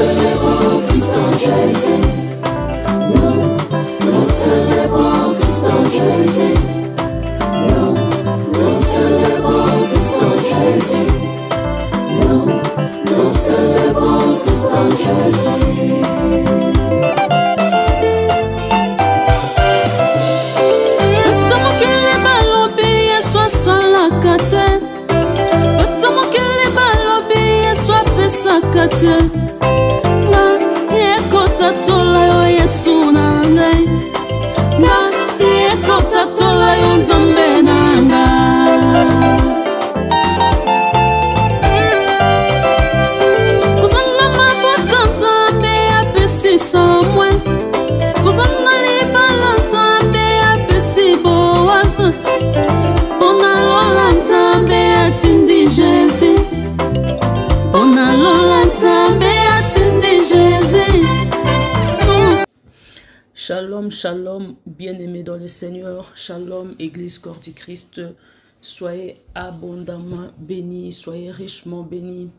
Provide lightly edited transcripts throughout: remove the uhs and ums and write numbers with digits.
célébrons Christ en Jésus. Nous célébrons Christ en Jésus. Nous célébrons Christ en Jésus. Nous célébrons Christ en Jésus. Sakate na yekota tola yo Yesu na ngai na yekota tola yo Nzambe na ngai kozanga mabota Nzambe apesi samwe kozanga libala Nzambe apesi boaza mpona lola Nzambe atindi Jésus. Shalom, shalom, bien-aimés dans le Seigneur, shalom, Église Corps du Christ, soyez abondamment bénis, soyez richement bénis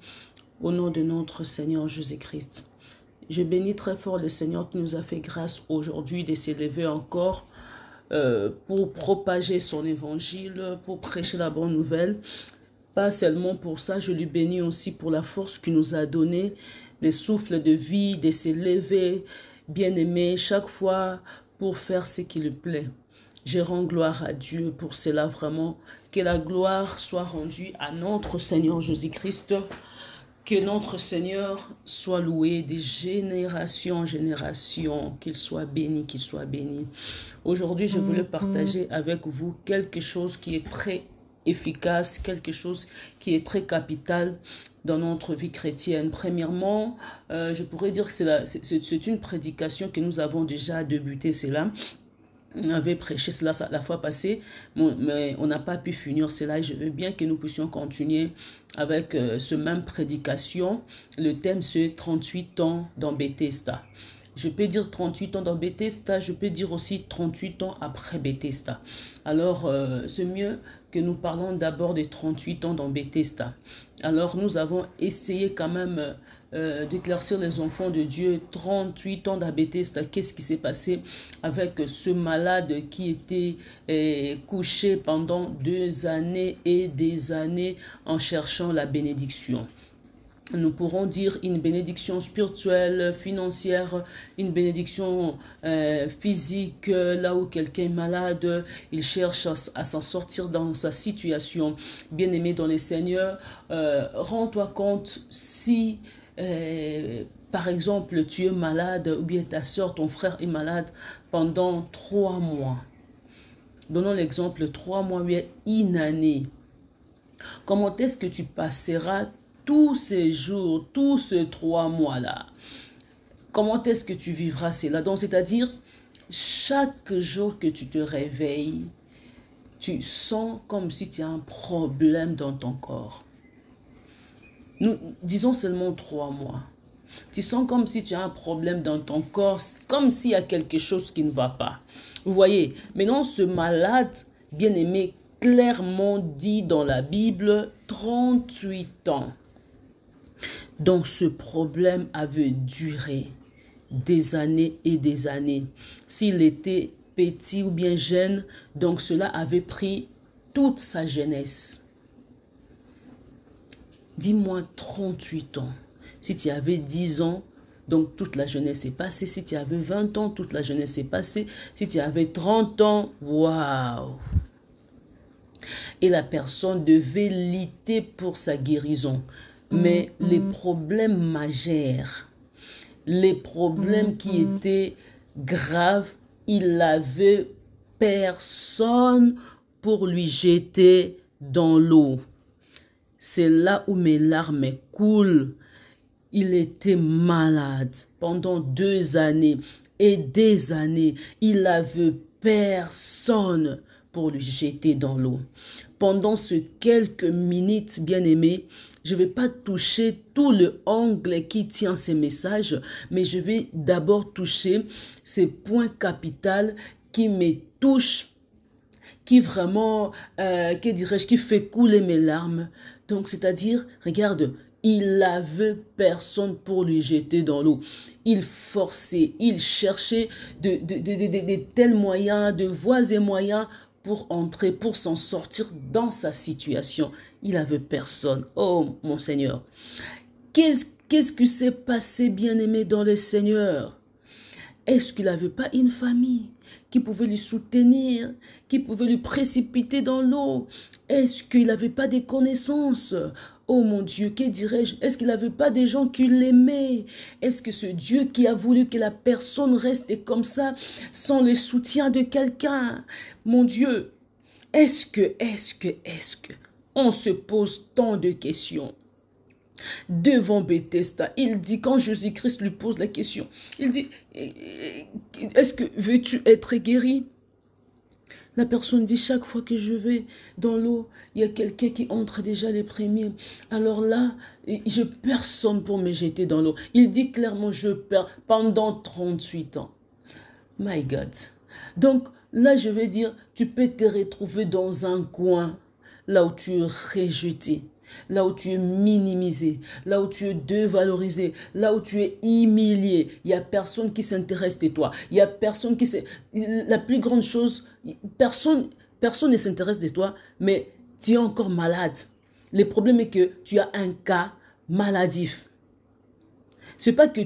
au nom de notre Seigneur Jésus-Christ. Je bénis très fort le Seigneur qui nous a fait grâce aujourd'hui de s'élever encore pour propager son évangile, pour prêcher la bonne nouvelle. Pas seulement pour ça, je lui bénis aussi pour la force qu'il nous a donnée, des souffles de vie, de s'élever, bien-aimé, chaque fois pour faire ce qui lui plaît. Je rends gloire à Dieu pour cela vraiment. Que la gloire soit rendue à notre Seigneur Jésus-Christ. Que notre Seigneur soit loué de génération en génération. Qu'il soit béni, qu'il soit béni. Aujourd'hui, je voulais partager avec vous quelque chose qui est très efficace, quelque chose qui est très capital dans notre vie chrétienne. Premièrement, je pourrais dire que c'est une prédication que nous avons déjà débuté, c'est là. On avait prêché cela la fois passée, mais on n'a pas pu finir cela et je veux bien que nous puissions continuer avec ce même prédication. Le thème, c'est 38 ans dans Bethesda. Je peux dire 38 ans dans Bethesda, je peux dire aussi 38 ans après Bethesda. Alors, c'est mieux que nous parlons d'abord de 38 ans dans Bethesda. Alors, nous avons essayé quand même d'éclaircir les enfants de Dieu. 38 ans dans Bethesda, qu'est-ce qui s'est passé avec ce malade qui était couché pendant 2 années et des années en cherchant la bénédiction? Nous pourrons dire une bénédiction spirituelle, financière, une bénédiction physique, là où quelqu'un est malade, il cherche à s'en sortir dans sa situation. Bien-aimé dans le Seigneur, rends-toi compte si, par exemple, tu es malade ou bien ta soeur, ton frère est malade pendant 3 mois. Donnons l'exemple, 3 mois, bien une année. Comment est-ce que tu passeras tous ces jours, tous ces 3 mois-là? Comment est-ce que tu vivras cela? Donc, c'est-à-dire, chaque jour que tu te réveilles, tu sens comme si tu as un problème dans ton corps. Nous disons seulement 3 mois. Tu sens comme si tu as un problème dans ton corps, comme s'il y a quelque chose qui ne va pas. Vous voyez, maintenant ce malade, bien-aimé, clairement dit dans la Bible, 38 ans. Donc ce problème avait duré des années et des années. S'il était petit ou bien jeune, donc cela avait pris toute sa jeunesse. Dis-moi 38 ans. Si tu avais 10 ans, donc toute la jeunesse est passée. Si tu avais 20 ans, toute la jeunesse est passée. Si tu avais 30 ans, waouh! Et la personne devait lutter pour sa guérison. Mais les problèmes majeurs, les problèmes qui étaient graves, il n'avait personne pour lui jeter dans l'eau. C'est là où mes larmes coulent. Il était malade pendant 2 années et des années. Il n'avait personne pour lui jeter dans l'eau. Pendant ces quelques minutes, bien-aimés, je ne vais pas toucher tout le angle qui tient ces messages, mais je vais d'abord toucher ces points capitaux qui me touchent, qui vraiment, que dirais-je, qui fait couler mes larmes. Donc, c'est-à-dire, regarde, Il n'avait personne pour lui jeter dans l'eau. Il forçait, il cherchait de tels moyens, de voies et moyens pour entrer, pour s'en sortir dans sa situation. Il n'avait personne. Oh, mon Seigneur. Qu'est-ce qui s'est passé, bien-aimé, dans le Seigneur? Est-ce qu'il n'avait pas une famille qui pouvait lui soutenir, qui pouvait lui précipiter dans l'eau? Est-ce qu'il n'avait pas des connaissances? Oh mon Dieu, que dirais-je? Est-ce qu'il n'avait pas des gens qui l'aimaient? Est-ce que ce Dieu qui a voulu que la personne reste comme ça, sans le soutien de quelqu'un? Mon Dieu, est-ce que, on se pose tant de questions? Devant Bethesda, il dit, quand Jésus-Christ lui pose la question, il dit, est-ce que veux-tu être guéri? La personne dit, chaque fois que je vais dans l'eau, il y a quelqu'un qui entre déjà les premiers. Alors là, je n'ai personne pour me jeter dans l'eau. Il dit clairement, je perds pendant 38 ans. My God. Donc là, je vais dire, tu peux te retrouver dans un coin, là où tu es rejeté. Là où tu es minimisé, là où tu es dévalorisé, là où tu es humilié, il n'y a personne qui s'intéresse de toi. Il n'y a personne qui s'intéresse. La plus grande chose, personne ne s'intéresse de toi, mais tu es encore malade. Le problème est que tu as un cas maladif. Ce n'est pas que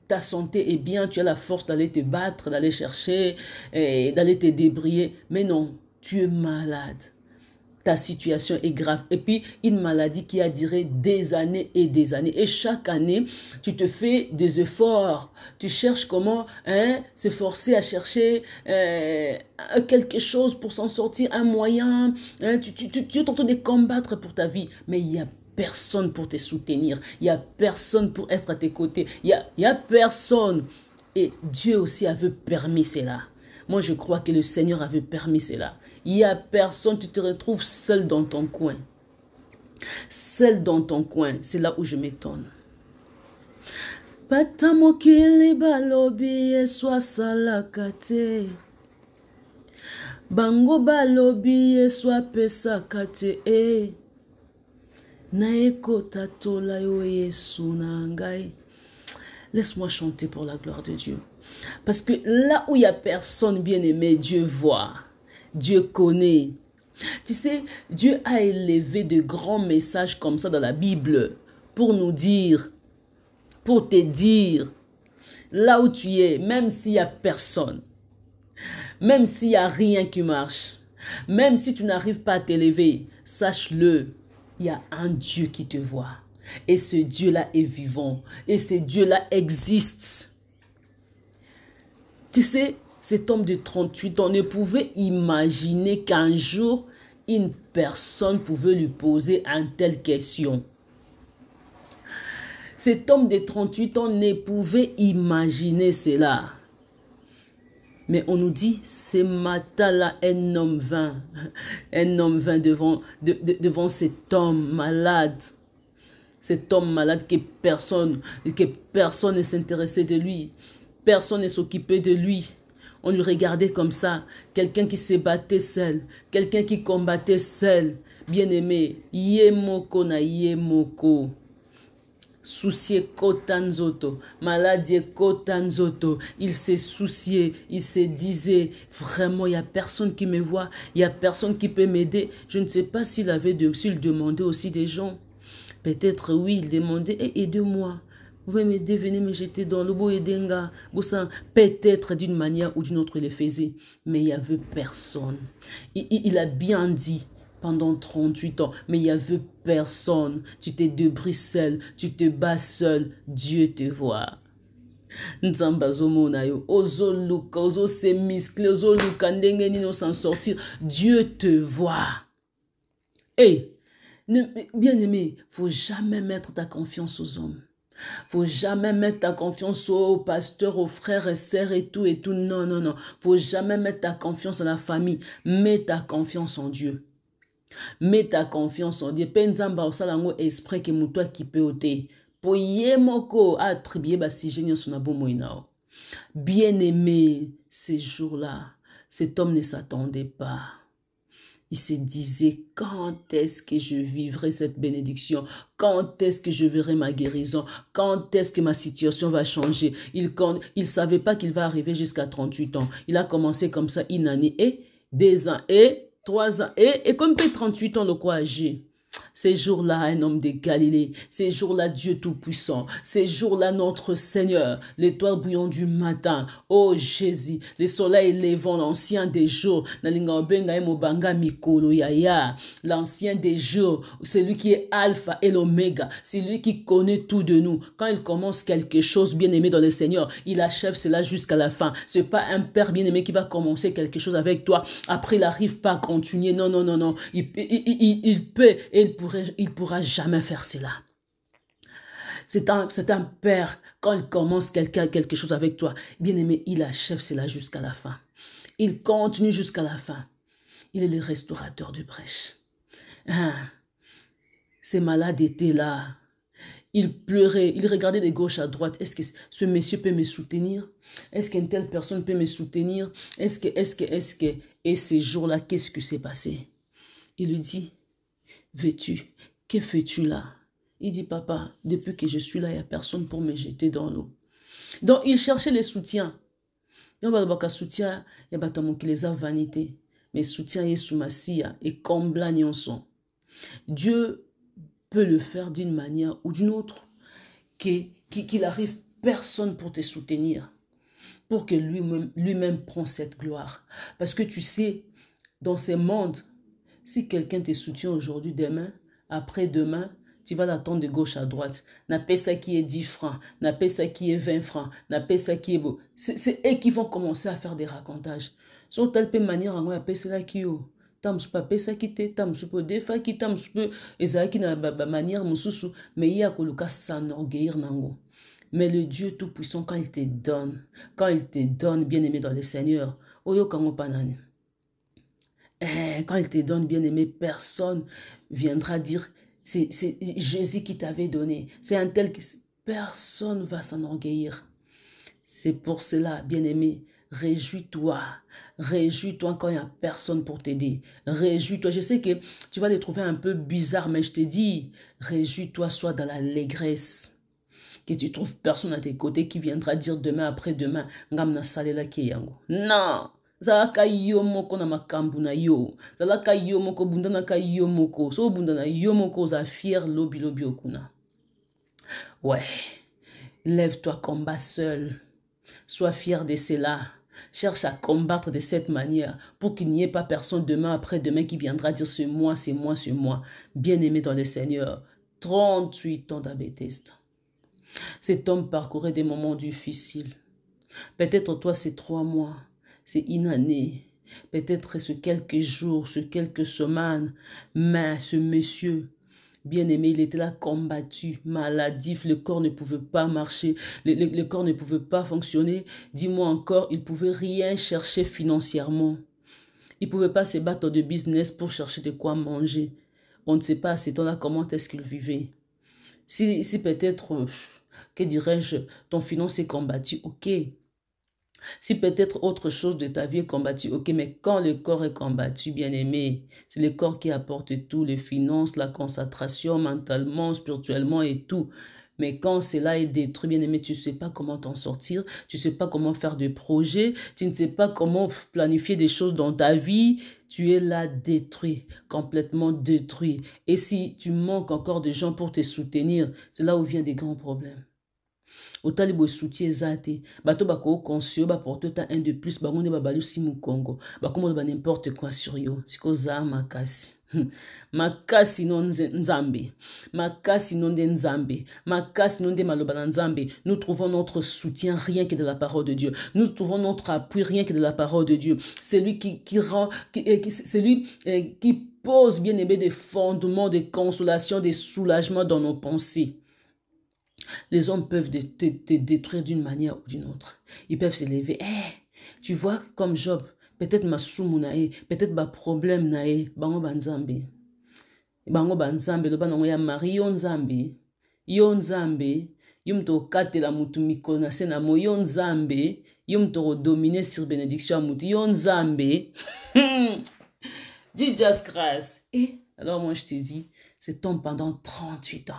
ta santé est bien, tu as la force d'aller te battre, d'aller chercher, d'aller te débrouiller, mais non, tu es malade. Ta situation est grave. Et puis, une maladie qui a duré des années et des années. Et chaque année, tu te fais des efforts. Tu cherches comment se forcer à chercher quelque chose pour s'en sortir, un moyen. Tu es en train de combattre pour ta vie. Mais il n'y a personne pour te soutenir. Il n'y a personne pour être à tes côtés. Il y a personne. Et Dieu aussi avait permis cela. Moi, je crois que le Seigneur avait permis cela. Il n'y a personne, tu te retrouves seul dans ton coin. Seul dans ton coin, c'est là où je m'étonne. Patamokili balobi eswa salakate. Bango balobi eswa pesakate e. Naeko tatola yo yesu nangai. Laisse-moi chanter pour la gloire de Dieu. Parce que là où il n'y a personne bien-aimé, Dieu voit, Dieu connaît. Tu sais, Dieu a élevé de grands messages comme ça dans la Bible pour nous dire, pour te dire, là où tu es, même s'il n'y a personne, même s'il n'y a rien qui marche, même si tu n'arrives pas à t'élever, sache-le, il y a un Dieu qui te voit. Et ce Dieu-là est vivant. Et ce Dieu-là existe. Tu sais, cet homme de 38 ans ne pouvait imaginer qu'un jour, une personne pouvait lui poser une telle question. Cet homme de 38 ans ne pouvait imaginer cela. Mais on nous dit, ce matin-là, un homme vint devant cet homme malade. Cet homme malade que personne ne s'intéressait de lui. Personne ne s'occupait de lui. On lui regardait comme ça. Quelqu'un qui se battait seul. Quelqu'un qui combattait seul. Bien-aimé. Yemoko na yemoko. Soucié kotanzoto. Maladie kotanzoto. Il s'est soucié. Il se disait, vraiment, il n'y a personne qui me voit. Il n'y a personne qui peut m'aider. Je ne sais pas s'il demandait aussi des gens. Peut-être oui, il demandait, aidez-moi. Vous pouvez m'aider, venez me jeter dans le boedenga. Peut-être d'une manière ou d'une autre, il le faisait. Mais il n'y avait personne. Il a bien dit pendant 38 ans, mais il n'y avait personne. Tu te débrouilles seul, tu te bats seul. Dieu te voit. S'en sortir. Dieu te voit. Bien-aimé, il ne faut jamais mettre ta confiance aux hommes. Faut jamais mettre ta confiance aux pasteurs, aux frères et sœurs et tout. Non, non, non. Faut jamais mettre ta confiance en la famille. Mets ta confiance en Dieu. Mets ta confiance en Dieu. Penzamba osalango esprit que mutwa qui peut ôter. Pour yemoko attribuer basi génial son abomo inao. Bien-aimé, ces jours-là, cet homme ne s'attendait pas. il se disait, quand est-ce que je vivrai cette bénédiction? Quand est-ce que je verrai ma guérison? Quand est-ce que ma situation va changer? Il savait pas qu'il va arriver jusqu'à 38 ans. Il a commencé comme ça une année et 2 ans et 3 ans et comme peut 38 ans, le quoi agir. Ces jours-là, un homme de Galilée, ces jours-là, Dieu Tout-Puissant, ces jours-là, notre Seigneur, l'étoile bouillante du matin, oh Jésus, le soleil levant, l'ancien des jours, l'ancien des jours, celui qui est Alpha et l'Oméga, c'est lui qui connaît tout de nous. Quand il commence quelque chose, bien-aimé dans le Seigneur, il achève cela jusqu'à la fin. Ce n'est pas un père bien-aimé qui va commencer quelque chose avec toi, après il n'arrive pas à continuer. Non, non, non, non. Il peut et il pourra jamais faire cela. C'est un père, quand il commence quelque chose avec toi, bien aimé, il achève cela jusqu'à la fin. Il continue jusqu'à la fin. Il est le restaurateur de brèche. Ces malades étaient là. Il pleurait, il regardait de gauche à droite. Est-ce que ce monsieur peut me soutenir? Est-ce qu'une telle personne peut me soutenir? Est-ce que... Et ces jours-là, qu'est-ce qui s'est passé? Il lui dit, veux-tu, que fais-tu là? Il dit, papa, depuis que je suis là, il n'y a personne pour me jeter dans l'eau. Donc, il cherchait les soutiens. Il y a soutien, il y a les vanité. Mais soutien est sous ma scie et combla son. Dieu peut le faire d'une manière ou d'une autre. Qu'il arrive personne pour te soutenir. Pour que lui-même prenne cette gloire. Parce que tu sais, dans ce monde, si quelqu'un te soutient aujourd'hui, demain, après-demain, tu vas l'attendre de gauche à droite. N'a pas ça qui est 10 francs, n'a pas ça qui est 20 francs, n'a pas ça qui est beau. C'est eux qui vont commencer à faire des racontages. Sur telle manière, on va appeler cela qui est. Tam supa pesa kite, tam supa defa ki, tam supa ezaki na manière mususu, mais il y a koluka s'enorgueillir nango. Mais le Dieu Tout-Puissant, quand il te donne, bien-aimé dans le Seigneur, oyo kango panani. Quand il te donne, bien-aimé, personne viendra dire, c'est Jésus qui t'avait donné. C'est un tel que personne ne va s'enorgueillir. C'est pour cela, bien-aimé, réjouis-toi. Réjouis-toi quand il n'y a personne pour t'aider. Réjouis-toi. Je sais que tu vas les trouver un peu bizarres, mais je te dis, réjouis-toi, sois dans l'allégresse. Que tu trouves personne à tes côtés qui viendra dire demain, après-demain, ngamna salela kiyango. Non! Zalaka yo moko na makambu na yo. Zalaka yo moko bundana ka yo moko. So bundana yo moko za fier lobi okuna. Ouais. Lève-toi, combat seul. Sois fier de cela. Cherche à combattre de cette manière pour qu'il n'y ait pas personne demain, après-demain qui viendra dire c'est moi, c'est moi, c'est moi. Bien-aimé dans le Seigneur. 38 ans d'Abéteste. Cet homme parcourait des moments difficiles. Peut-être toi, c'est 3 mois. C'est une année, peut-être ce quelques jours, ce quelques semaines, mais ce monsieur, bien-aimé, il était là combattu, maladif, le corps ne pouvait pas marcher, le corps ne pouvait pas fonctionner. Dis-moi encore, il ne pouvait rien chercher financièrement. Il ne pouvait pas se battre de business pour chercher de quoi manger. On ne sait pas à ce temps-là comment est-ce qu'il vivait. Si peut-être, que dirais-je, ton finance est combattu, ok. Si peut-être autre chose de ta vie est combattue, ok, mais quand le corps est combattu, bien-aimé, c'est le corps qui apporte tout, les finances, la concentration, mentalement, spirituellement et tout. Mais quand cela est détruit, bien-aimé, tu ne sais pas comment t'en sortir, tu ne sais pas comment faire de projets, tu ne sais pas comment planifier des choses dans ta vie, tu es là détruit, complètement détruit. Et si tu manques encore de gens pour te soutenir, c'est là où viennent des grands problèmes. Autant les soutien zate bato bako conscient ba porter un de plus ba ngonde ba balu simu Congo ba komo ba n'importe quoi sur yo siko za makasi makasi non nzambe makasi non de nzambe makasi non de maloba na nzambe. Nous trouvons notre soutien rien que de la parole de Dieu. Nous trouvons notre appui rien que de la parole de Dieu. C'est lui c'est lui qui pose bien aimé des fondements de consolation, de soulagement dans nos pensées. Les hommes peuvent te détruire d'une manière ou d'une autre. Ils peuvent se lever. Tu vois, comme Job, peut-être ma soumou nae, peut-être ma problème nae, bango banzambe. Bango banzambe, lo bango ya mari yo nzambe. Yo nzambe, yum to kate la mutu miko na sena mo yo nzambe, yum to dominer sur bénédiction mutu yo nzambe. Dis just grâce. Et alors moi je te dis, cet homme pendant 38 ans,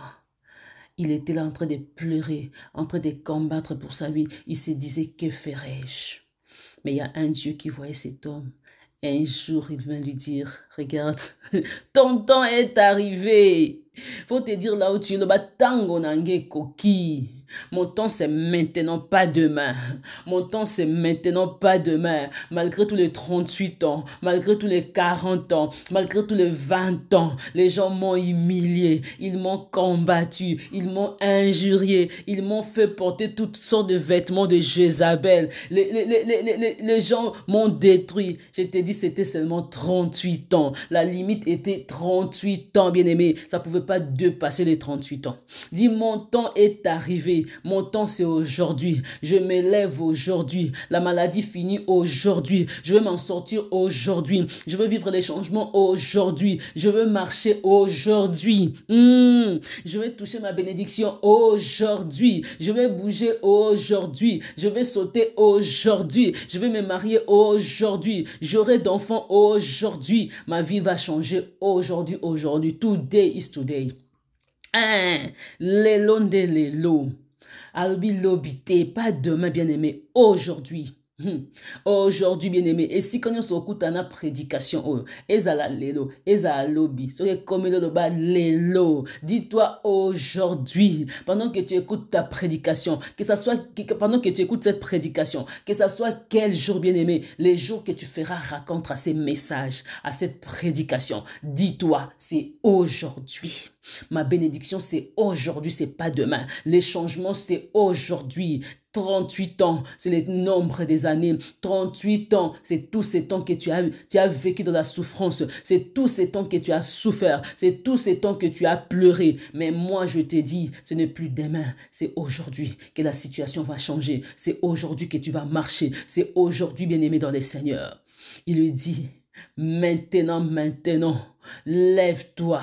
il était là en train de pleurer, en train de combattre pour sa vie. Il se disait, que ferais-je? Mais il y a un Dieu qui voyait cet homme. Et un jour, il vint lui dire, regarde, ton temps est arrivé. Faut te dire là où tu es, le batango nange koki. Mon temps, c'est maintenant, pas demain. Mon temps, c'est maintenant, pas demain. Malgré tous les 38 ans, malgré tous les 40 ans, malgré tous les 20 ans, les gens m'ont humilié, ils m'ont combattu, ils m'ont injurié, ils m'ont fait porter toutes sortes de vêtements de Jézabel. Les gens m'ont détruit. Je t'ai dit, c'était seulement 38 ans. La limite était 38 ans, bien-aimé. Ça ne pouvait pas dépasser les 38 ans. Dis, mon temps est arrivé. Mon temps, c'est aujourd'hui. Je me lève aujourd'hui. La maladie finit aujourd'hui. Je veux m'en sortir aujourd'hui. Je veux vivre les changements aujourd'hui. Je veux marcher aujourd'hui. Je vais toucher ma bénédiction aujourd'hui. Je vais bouger aujourd'hui. Je vais sauter aujourd'hui. Je vais me marier aujourd'hui. J'aurai d'enfants aujourd'hui. Ma vie va changer aujourd'hui, aujourd'hui. Today is today. Lelo nde lelo. Albi lobité, pas demain, bien-aimé, aujourd'hui. Aujourd'hui, bien-aimé, et si quand on s'écoute à la prédication, ezala lelo, ezala lobby, c'est comme le bas lelo. Dis-toi aujourd'hui, pendant que tu écoutes ta prédication, que ça soit pendant que tu écoutes cette prédication, que ça soit quel jour, bien-aimé, les jours que tu feras raconter à ces messages, à cette prédication, dis-toi, c'est aujourd'hui. Ma bénédiction, c'est aujourd'hui, c'est pas demain. Les changements, c'est aujourd'hui. 38 ans, c'est le nombre des années. 38 ans, c'est tous ces temps que tu as vécu dans la souffrance. C'est tous ces temps que tu as souffert. C'est tous ces temps que tu as pleuré. Mais moi, je te dis, ce n'est plus demain. C'est aujourd'hui que la situation va changer. C'est aujourd'hui que tu vas marcher. C'est aujourd'hui, bien-aimé dans les Seigneurs. Il lui dit, maintenant, lève-toi,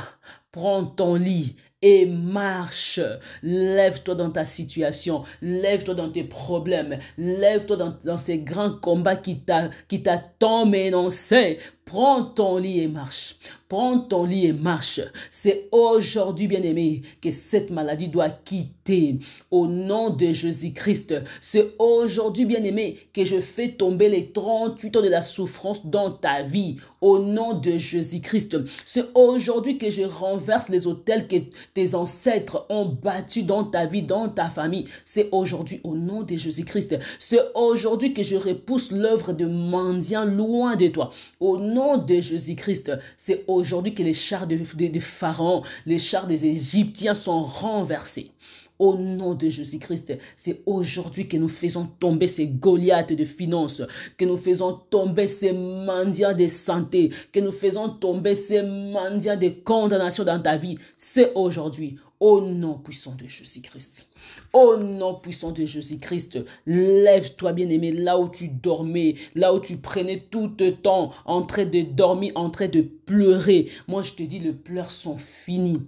prends ton lit et marche. Lève-toi dans ta situation, lève-toi dans tes problèmes, lève-toi dans ces grands combats qui t'attendent énoncés. Prends ton lit et marche. Prends ton lit et marche. C'est aujourd'hui, bien-aimé, que cette maladie doit quitter. Au nom de Jésus-Christ. C'est aujourd'hui, bien-aimé, que je fais tomber les 38 ans de la souffrance dans ta vie. Au nom de Jésus-Christ. C'est aujourd'hui que je renverse les autels que tes ancêtres ont battus dans ta vie, dans ta famille. C'est aujourd'hui, au nom de Jésus-Christ. C'est aujourd'hui que je repousse l'œuvre de mendiants loin de toi. Au nom de Jésus-Christ, c'est aujourd'hui que les chars de Pharaon, les chars des Égyptiens sont renversés. Au nom de Jésus-Christ, c'est aujourd'hui que nous faisons tomber ces Goliaths de finances, que nous faisons tomber ces mendiants de santé, que nous faisons tomber ces mendiants de condamnation dans ta vie. C'est aujourd'hui. Au nom puissant de Jésus-Christ. Au nom puissant de Jésus-Christ, lève-toi, bien-aimé, là où tu dormais, là où tu prenais tout le temps en train de dormir, en train de pleurer. Moi, je te dis, les pleurs sont finis.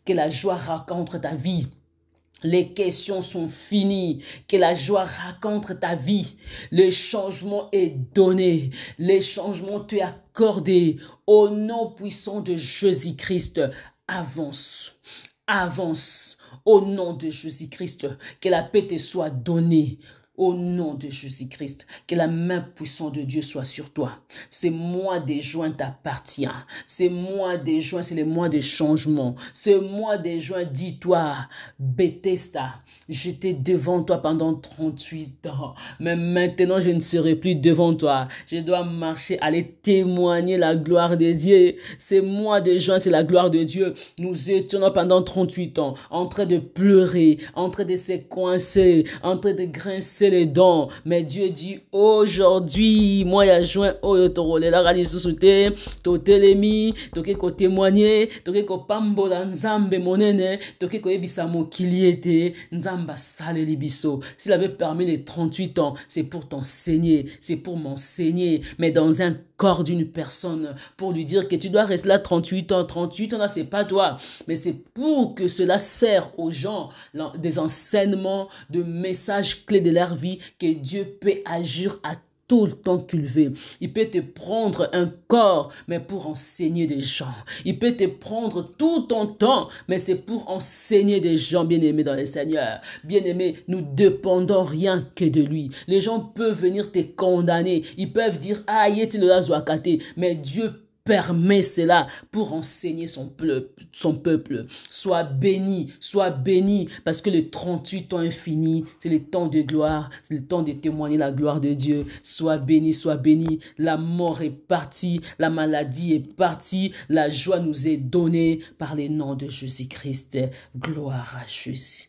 Que la joie raconte ta vie. Les questions sont finies. Que la joie raconte ta vie. Le changement est donné. Le changement t'est accordé. Au nom puissant de Jésus-Christ, avance. Avance au nom de Jésus-Christ, que la paix te soit donnée. Au nom de Jésus-Christ, que la main puissante de Dieu soit sur toi. Ce mois de juin t'appartient. Ce mois de juin, c'est le mois de changement. Ce mois de juin, dis-toi, Bethesda, j'étais devant toi pendant 38 ans. Mais maintenant, je ne serai plus devant toi. Je dois marcher, aller témoigner la gloire de Dieu. Ce mois de juin, c'est la gloire de Dieu. Nous étions là pendant 38 ans, en train de pleurer, en train de se coincer, en train de grincer les dents, mais Dieu dit aujourd'hui, moi ya juin oyo torolela kali susute totelemi toke ko témoigner toke ko pambola nzambe monene toke ko ebisa mokili ete nzamba saleli biso. S'il avait permis les 38 ans, c'est pour t'enseigner, c'est pour m'enseigner, mais dans un corps d'une personne, pour lui dire que tu dois rester là 38 ans. 38 ans là, c'est pas toi, mais c'est pour que cela sert aux gens des enseignements, de messages clés de leur vie, que Dieu peut agir à tout le temps qu'il veut. Il peut te prendre un corps, mais pour enseigner des gens. Il peut te prendre tout ton temps, mais c'est pour enseigner des gens, bien-aimés dans le Seigneur. Bien-aimés, nous dépendons rien que de lui. Les gens peuvent venir te condamner. Ils peuvent dire, ah, mais Dieu permet cela pour enseigner son peuple. Sois béni, parce que le 38 ans infini, c'est le temps de gloire, c'est le temps de témoigner la gloire de Dieu. Sois béni, la mort est partie, la maladie est partie, la joie nous est donnée par le nom de Jésus-Christ. Gloire à Jésus.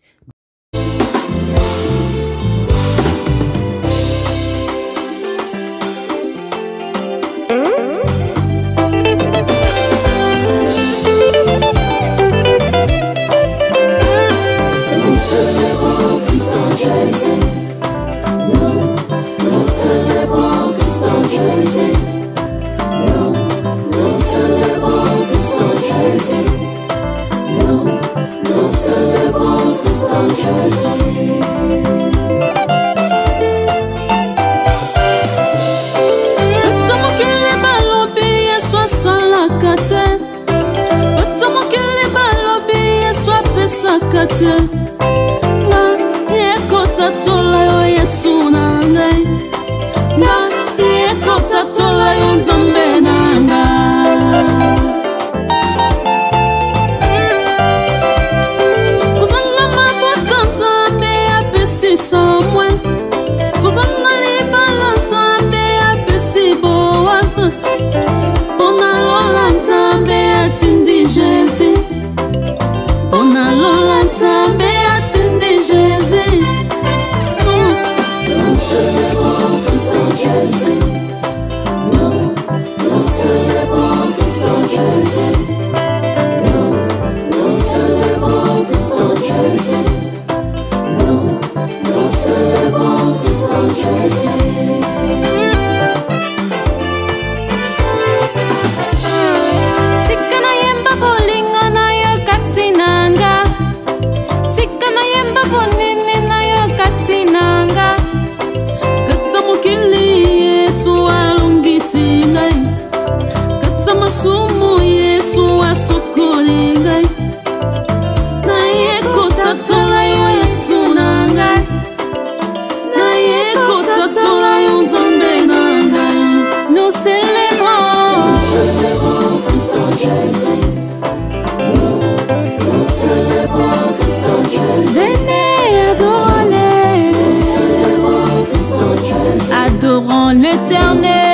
Adorons l'Éternel.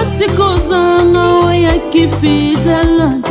Sikozanga oya kifidela